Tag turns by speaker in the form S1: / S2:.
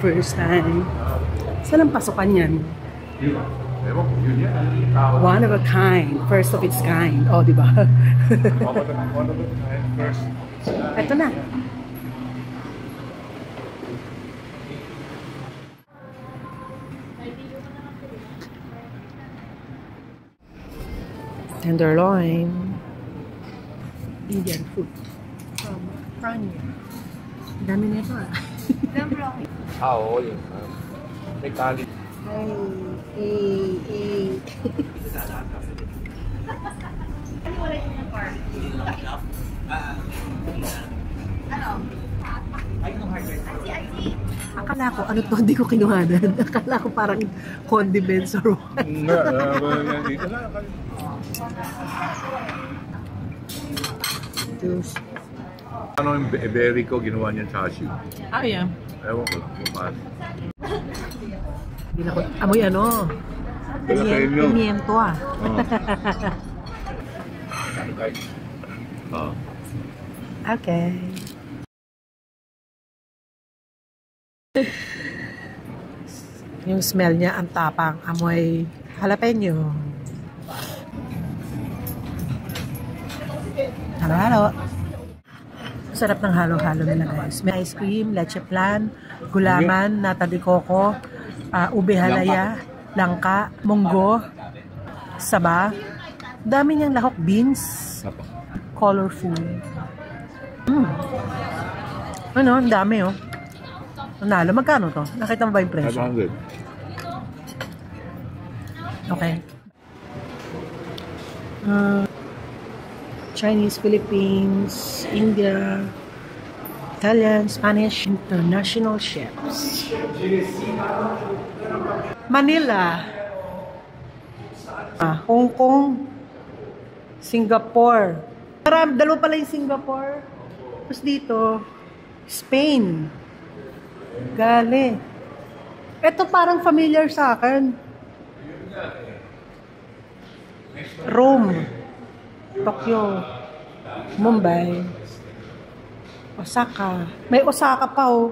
S1: First time. Saan ang pasukan yan? One of a kind. First of its kind. Oh, di ba? Ito na. Tenderloin. Indian food. From Franya. Dami na ito ah.
S2: Oo, yun. May kalit.
S1: Akala ko, ano to, hindi ko kinuhanan. Akala ko parang condiments or what. Juice.
S2: Ano yung berry ko, ginawa niya chashu.
S1: Ah, yeah.
S2: Ewan ko lang, bukas.
S1: Amoy ano? Pimiento ah. Okay. Yung smell niya, ang tapang. Amoy jalapeno. Halo-halo. Sarap ng halo-halo nila guys. May ice cream, leche flan, gulaman, nata de coco, ube halaya, langka, munggo, saba. Dami niyang lahok, beans, colorful. Ano, ang dami oh. Nanalo, magkano to? Nakita mo ba yung presyo?
S2: 500.
S1: Okay. Chinese, Philippines, India, Italian, Spanish, international chefs. Manila, Hong Kong, Singapore. Dalawa pala yung Singapore. Tapos dito, Spain. Gali. Ito parang familiar sa akin. Rome, Tokyo, Mumbai, Osaka. May Osaka pa oh.